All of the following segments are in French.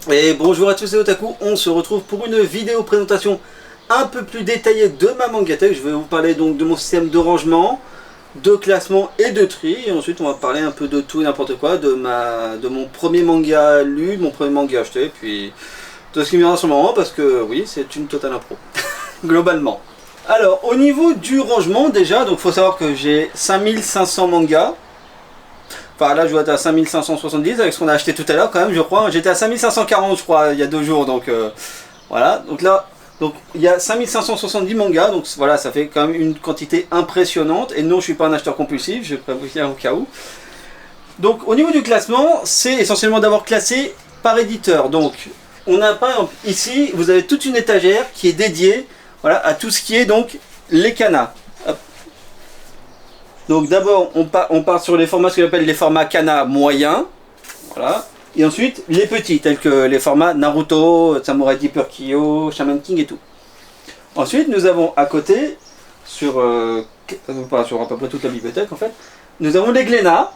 Et bonjour à tous les otaku, on se retrouve pour une vidéo présentation un peu plus détaillée de ma Mangatech. Je vais vous parler donc de mon système de rangement, de classement et de tri. Et ensuite on va parler un peu de tout et n'importe quoi, de mon premier manga lu, de mon premier manga acheté, puis de ce qui me vient en ce moment, parce que oui, c'est une totale impro, globalement. Alors au niveau du rangement déjà, donc faut savoir que j'ai 5500 mangas. Enfin là je dois être à 5570 avec ce qu'on a acheté tout à l'heure quand même je crois. J'étais à 5540 je crois il y a 2 jours donc voilà. Donc là il y a 5570 mangas donc voilà, ça fait quand même une quantité impressionnante. Et non, je suis pas un acheteur compulsif, je préviens au cas où. Donc au niveau du classement, c'est essentiellement d'avoir classé par éditeur. Donc on a par exemple ici, vous avez toute une étagère qui est dédiée, voilà, à tout ce qui est donc les kanas. Donc d'abord on part sur les formats, ce qu'on appelle les formats kana moyens, voilà. Et ensuite les petits, tels que les formats Naruto, Samurai Deeper Kyo, Shaman King et tout. Ensuite nous avons à côté, sur à peu près toute la bibliothèque en fait, nous avons les Glénat,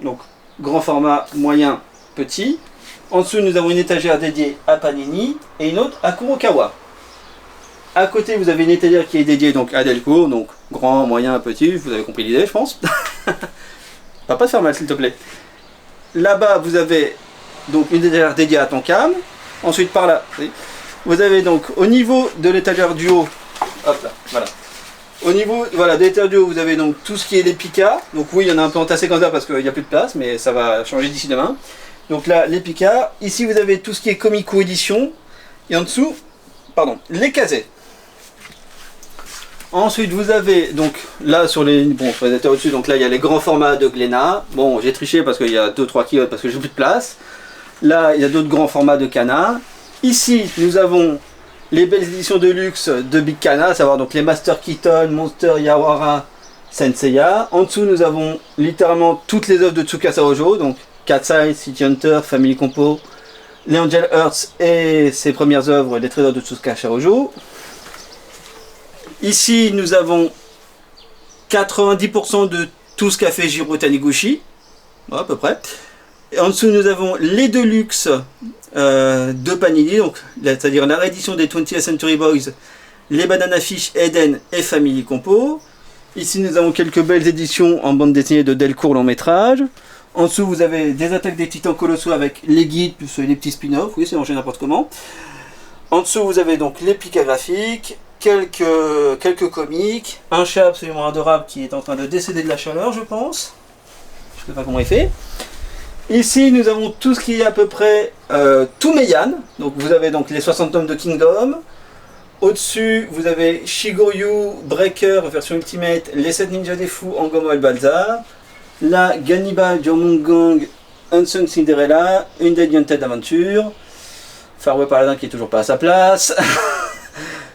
donc grand format, moyen, petit. En dessous nous avons une étagère dédiée à Panini et une autre à Kurokawa. À côté, vous avez une étagère qui est dédiée donc à Delcourt, donc grand, moyen, petit, vous avez compris l'idée, je pense. Va pas te faire mal, s'il te plaît. Là-bas, vous avez donc une étagère dédiée à Tonkam. Ensuite, par là, vous avez donc au niveau de l'étagère du haut, hop là, voilà. Au niveau voilà, de l'étagère du haut, vous avez donc tout ce qui est les Pika. Donc oui, il y en a un peu entassé comme ça parce qu'il n'y a plus de place, mais ça va changer d'ici demain. Donc là, les Pika. Ici, vous avez tout ce qui est Comico édition. Et en dessous, pardon, les Kazé. Ensuite vous avez donc là sur les étagères au-dessus, donc là il y a les grands formats de Glénat. Bon, j'ai triché parce qu'il y a 2-3 kilos parce que j'ai plus de place. Là il y a d'autres grands formats de Kana. Ici nous avons les belles éditions de luxe de Big Kana, à savoir donc les Master Keaton, Monster Yawara, Senseiya. En dessous nous avons littéralement toutes les œuvres de Tsukasa Hojo, donc Cat's Eye, City Hunter, Family Compo, les Angel Hearts et ses premières œuvres, les trésors de Tsukasa Hojo. Ici, nous avons 90% de tout ce qu'a fait Jiro Taniguchi, à peu près. Et en dessous, nous avons les Deluxe de Panini, c'est-à-dire la réédition des 20th Century Boys, les Banana Fish, Eden et Family Compo. Ici, nous avons quelques belles éditions en bande dessinée de Delcourt long métrage. En dessous, vous avez des attaques des titans colossaux avec les guides plus les petits spin-offs. Oui, c'est rangé n'importe comment. En dessous, vous avez donc les Pika graphiques. Quelques comics, un chat absolument adorable qui est en train de décéder de la chaleur, je pense. Je ne sais pas comment il fait. Ici, nous avons tout ce qui est à peu près tout Meian. Donc, vous avez donc les 60 tomes de Kingdom. Au-dessus, vous avez Shigoryu Breaker version Ultimate, les 7 ninjas des fous en Gomo El Balzar. La Ganibal Jomungang Unsung Cinderella, une Dead Adventure. Fareway Paladin qui est toujours pas à sa place.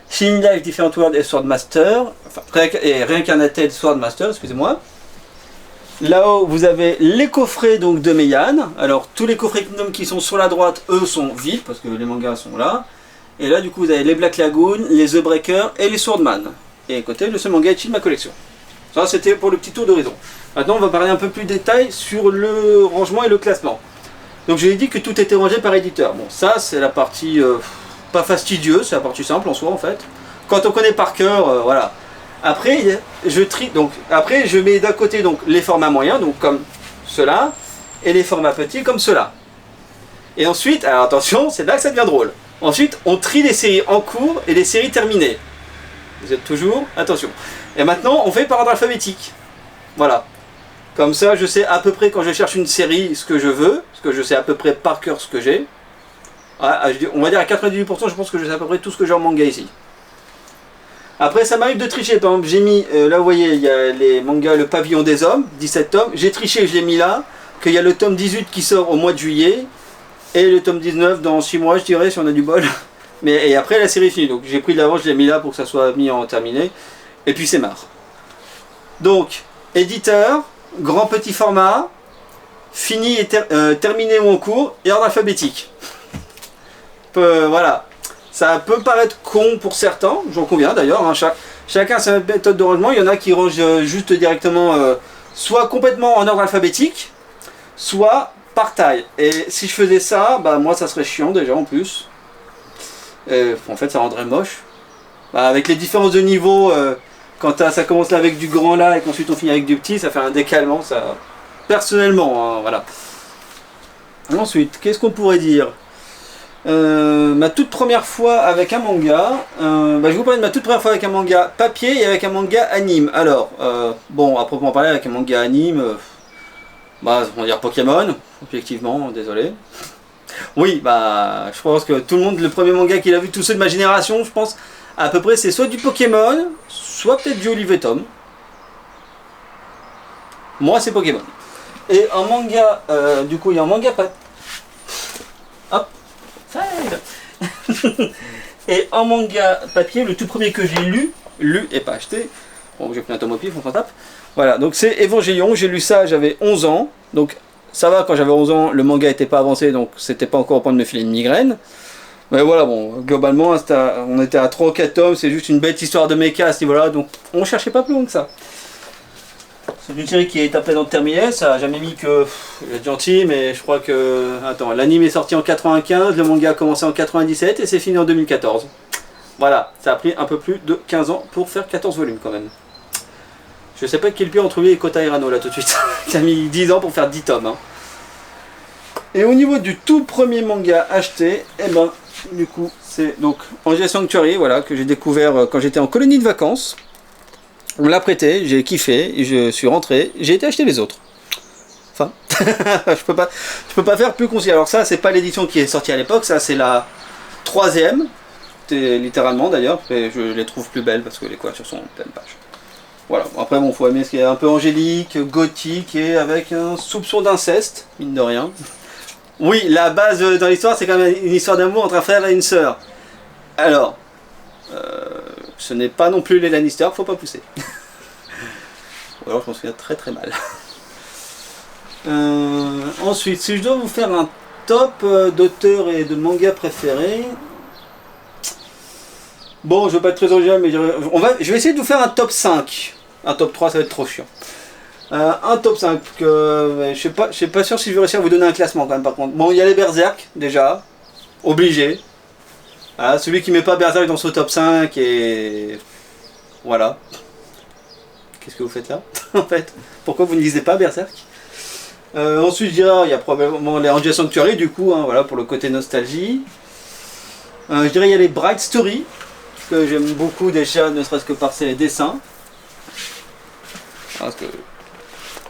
Shin Life Different World et Swordmaster, enfin Reincarnated Swordmaster, excusez-moi. Là-haut, vous avez les coffrets donc de Meian. Alors, tous les coffrets Kingdom qui sont sur la droite, eux, sont vides parce que les mangas sont là. Et là, du coup, vous avez les Black Lagoon, les The Breaker et les Swordman. Et à côté, le seul manga de ma collection. Ça, c'était pour le petit tour d'horizon. Maintenant, on va parler un peu plus de détails sur le rangement et le classement. Donc, je l'ai dit que tout était rangé par éditeur. Bon, ça, c'est la partie... pas fastidieux, c'est la partie simple en soi en fait. Quand on connaît par cœur, voilà. Après, je trie, donc après je mets d'un côté donc les formats moyens, donc comme cela, et les formats petits comme cela. Et ensuite, alors attention, c'est là que ça devient drôle. Ensuite, on trie les séries en cours et les séries terminées. Vous êtes toujours, attention. Et maintenant, on fait par ordre alphabétique. Voilà. Comme ça, je sais à peu près quand je cherche une série ce que je veux, parce que je sais à peu près par cœur ce que j'ai. On va dire à 98%, je pense que je sais à peu près tout ce que j'ai en manga ici. Après, ça m'arrive de tricher. Par exemple, j'ai mis, là vous voyez, il y a les mangas Le Pavillon des Hommes, 17 tomes. J'ai triché, je l'ai mis là, qu'il y a le tome 18 qui sort au mois de juillet, et le tome 19 dans 6 mois, je dirais, si on a du bol. Et après, la série est finie. Donc j'ai pris de l'avance, je l'ai mis là pour que ça soit mis en terminé. Et puis c'est marre. Donc, éditeur, grand petit format, fini et terminé ou en cours, et ordre alphabétique. Voilà, ça peut paraître con pour certains, j'en conviens d'ailleurs, hein, chacun a sa méthode de rangement. Il y en a qui rangent juste directement soit complètement en ordre alphabétique, soit par taille. Et si je faisais ça, bah moi ça serait chiant déjà en plus. En fait ça rendrait moche. Bah, avec les différences de niveau, quand ça commence là avec du grand là et qu'ensuite on finit avec du petit, ça fait un décalement, ça. Personnellement, hein, voilà. Ensuite, qu'est-ce qu'on pourrait dire? Ma toute première fois avec un manga, je vais vous parler de ma toute première fois avec un manga papier et avec un manga anime. Alors, bon, à proprement parler, avec un manga anime, on va dire Pokémon, objectivement, désolé. Oui, bah, je pense que tout le monde, le premier manga qu'il a vu, tous ceux de ma génération, je pense, à peu près, c'est soit du Pokémon, soit peut-être du Olive et Tom. Moi, c'est Pokémon. Et en manga, du coup, il y a un manga hop, et en manga papier, le tout premier que j'ai lu et pas acheté, bon, j'ai pris un tome au pif, on s'en tape. Voilà, donc c'est Évangélion, j'ai lu ça, j'avais 11 ans, donc ça va, quand j'avais 11 ans, le manga n'était pas avancé, donc c'était pas encore au point de me filer une migraine. Mais voilà, bon, globalement, on était à 3 ou 4 tomes, c'est juste une bête histoire de méca à ce niveau-là, donc on cherchait pas plus loin que ça. C'est une série qui est à plein de terminer, ça a jamais mis que... je vais être gentil, mais je crois que... Attends, l'anime est sorti en 95, le manga a commencé en 97 et c'est fini en 2014. Voilà, ça a pris un peu plus de 15 ans pour faire 14 volumes quand même. Je sais pas qui est le pire entre lui et Kota Hirano là tout de suite. Il a mis 10 ans pour faire 10 tomes. Hein. Et au niveau du tout premier manga acheté, eh ben, du coup, c'est donc Angel Sanctuary, voilà, que j'ai découvert quand j'étais en colonie de vacances. On me l'a prêté, j'ai kiffé, je suis rentré, j'ai été acheter les autres. Enfin, je peux pas faire plus concis. Alors ça, c'est pas l'édition qui est sortie à l'époque, ça c'est la 3e, littéralement d'ailleurs, et je les trouve plus belles parce que les couvertures sont en pleine page. Voilà, après bon, faut aimer ce qui est un peu angélique, gothique et avec un soupçon d'inceste, mine de rien. Oui, la base dans l'histoire, c'est quand même une histoire d'amour entre un frère et une sœur. Alors, ce n'est pas non plus les Lannister, faut pas pousser. Ou alors je m'en souviens très très mal. Ensuite, si je dois vous faire un top d'auteurs et de mangas préférés... Bon, je veux pas être très original, mais je vais essayer de vous faire un top 5. Un top 3, ça va être trop chiant. Un top 5, je suis pas sûr si je vais réussir à vous donner un classement quand même par contre. Bon, il y a les Berserk, déjà, obligé. Voilà, celui qui met pas Berserk dans ce top 5 et... Voilà. Qu'est-ce que vous faites là, en fait? Pourquoi vous ne lisez pas Berserk? Ensuite, je dirais, il y a probablement les Angel Sanctuary, du coup, hein, voilà, pour le côté nostalgie. Je dirais, il y a les Bright Story, que j'aime beaucoup déjà, ne serait-ce que par ses dessins. Parce que...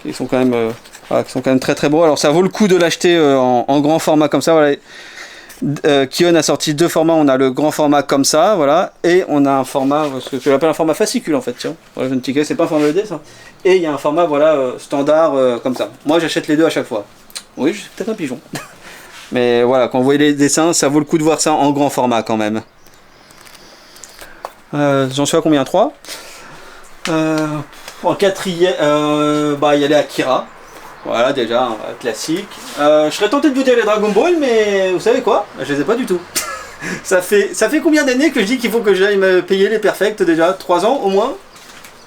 Ils sont quand même très très beaux. Alors ça vaut le coup de l'acheter en grand format comme ça. Voilà. Kion a sorti 2 formats. On a le grand format comme ça, voilà, et on a un format, ce que j'appelle un format fascicule en fait. Tiens, voilà, je ne tiquais, c'est pas un format ED ça. Et il y a un format voilà standard comme ça. Moi j'achète les deux à chaque fois. Oui, je suis peut-être un pigeon. Mais voilà, quand vous voyez les dessins, ça vaut le coup de voir ça en grand format quand même. J'en suis à combien? 3. En 4e, il y a les Akira. Voilà, déjà, un classique. Je serais tenté de vous dire les Dragon Ball, mais vous savez quoi? Je les ai pas du tout. ça fait combien d'années que je dis qu'il faut que j'aille me payer les perfects déjà? 3 ans au moins?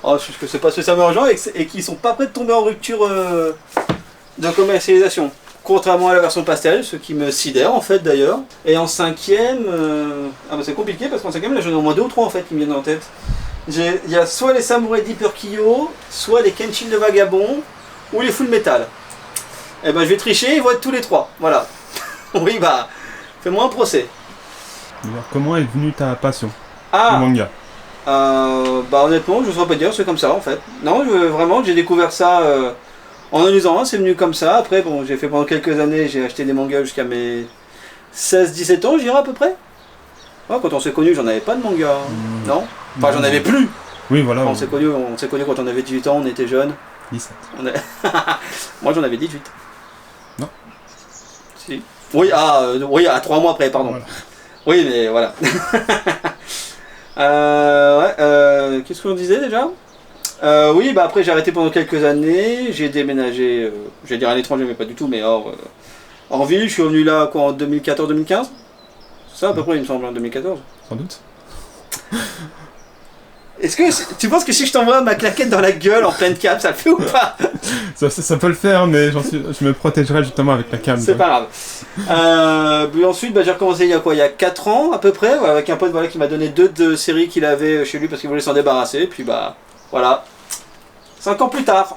Oh, je sais pas spécialement argent et qui sont pas prêts de tomber en rupture de commercialisation. Contrairement à la version pastel, ce qui me sidère en fait d'ailleurs. Et en 5e, c'est compliqué parce qu'en 5e, là j'en ai au moins 2 ou 3 en fait qui me viennent en tête. Il y a soit les Samurai Deeper Kyo, soit les Kenshin le Vagabond, ou les Full Metal. Et ben je vais tricher, ils vont être tous les 3. Voilà. Oui, bah, fais-moi un procès. Alors, comment est venue ta passion au manga? Honnêtement, je ne saurais pas dire, c'est comme ça en fait. Non, vraiment, j'ai découvert ça en en lisant un, c'est venu comme ça. Après, bon, j'ai fait pendant quelques années, j'ai acheté des mangas jusqu'à mes 16-17 ans, je dirais à peu près. Ouais, quand on s'est connus, j'en avais pas de manga. Non? Enfin, j'en avais plus. Oui, voilà. On s'est connus quand on avait 18 ans, on était jeunes. 17. Moi, j'en avais 18. Non. Si. Oui, à 3 mois après, pardon. Voilà. Oui, mais voilà. Qu'est-ce qu'on disait déjà? Oui, bah après j'ai arrêté pendant quelques années, j'ai déménagé, je vais dire à l'étranger, mais pas du tout, mais hors ville, je suis revenu là quoi, en 2014-2015. Ça à peu près il me semble, en 2014. Sans doute. Tu penses que si je t'envoie ma claquette dans la gueule en pleine cam, ça le fait ou pas? Ça peut le faire, mais je me protégerai justement avec la cam. C'est pas grave. Puis ensuite, j'ai recommencé il y a quoi? Il y a 4 ans à peu près, avec un pote qui m'a donné 2 de séries qu'il avait chez lui parce qu'il voulait s'en débarrasser. Puis voilà. 5 ans plus tard.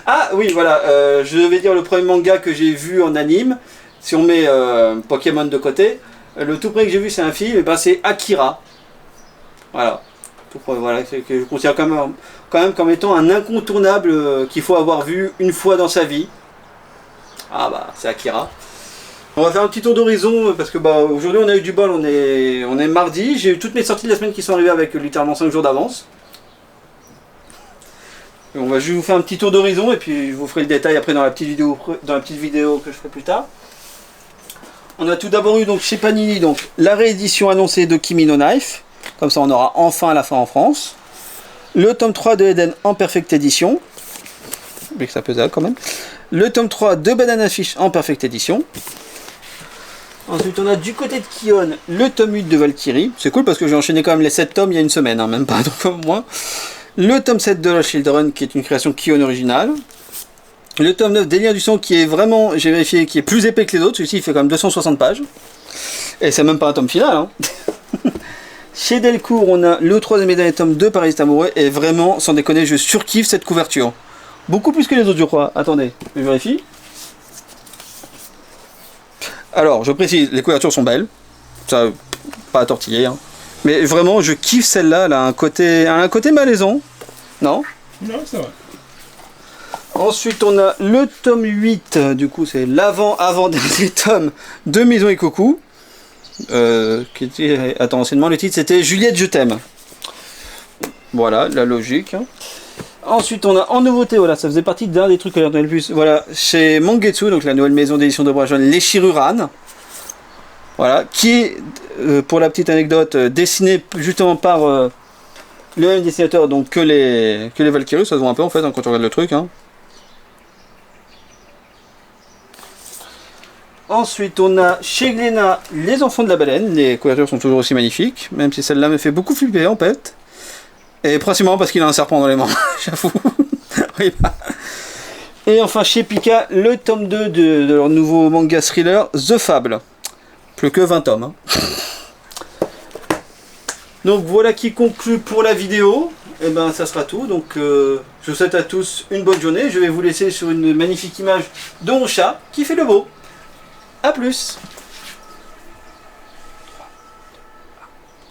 Ah oui, voilà. Je vais dire le premier manga que j'ai vu en anime. Si on met Pokémon de côté, le tout premier que j'ai vu c'est un film, et c'est Akira. Voilà. Voilà, que je considère quand même comme étant un incontournable qu'il faut avoir vu une fois dans sa vie. Ah c'est Akira. On va faire un petit tour d'horizon parce que aujourd'hui on a eu du bol, on est mardi. J'ai eu toutes mes sorties de la semaine qui sont arrivées avec littéralement 5 jours d'avance. Je vais vous faire un petit tour d'horizon et puis je vous ferai le détail après dans la petite vidéo que je ferai plus tard. On a tout d'abord eu donc chez Panini la réédition annoncée de Kimi no Knife. Comme ça, on aura enfin la fin en France. Le tome 3 de Eden en Perfect Edition. Mais que ça pesait quand même. Le tome 3 de Banana Fish en Perfect Edition. Ensuite, on a du côté de Kion le tome 8 de Valkyrie. C'est cool parce que j'ai enchaîné quand même les 7 tomes il y a une semaine, même pas, donc comme moi. Le tome 7 de la Children qui est une création Kion originale. Le tome 9 des Liens du Sang qui est vraiment, j'ai vérifié, qui est plus épais que les autres. Celui-ci il fait quand même 260 pages. Et c'est même pas un tome final, hein. Chez Delcourt, on a le 3e et dernier tome de Paris Amoureux, et vraiment, sans déconner, je surkiffe cette couverture. Beaucoup plus que les autres, je crois. Attendez, je vérifie. Alors, je précise, les couvertures sont belles. Ça, pas à tortiller, hein. Mais vraiment, je kiffe celle-là, elle a un côté malaisant. Non? Non, c'est vrai. Ensuite, on a le tome 8, du coup, c'est l'avant-dernier tome de Maison Ikoku. Attends, anciennement le titre c'était Juliette je t'aime. Voilà, la logique. Ensuite on a en nouveauté, voilà, ça faisait partie d'un des trucs que j'attendais le plus. Voilà, chez Mangetsu, donc la nouvelle maison d'édition de bras jaunes, les Shiruran. Voilà, qui est, pour la petite anecdote, dessiné justement par le même dessinateur donc que les Valkyries, ça se voit un peu en fait quand tu regardes le truc. Ensuite, on a chez Glénat les enfants de la baleine. Les couvertures sont toujours aussi magnifiques, même si celle-là me fait beaucoup flipper en fait. Et principalement parce qu'il a un serpent dans les mains, j'avoue. Oui, Et enfin, chez Pika, le tome 2 de leur nouveau manga thriller, The Fable. Plus que 20 tomes. Donc voilà qui conclut pour la vidéo. Et ça sera tout. Donc je vous souhaite à tous une bonne journée. Je vais vous laisser sur une magnifique image de mon chat qui fait le beau. A plus.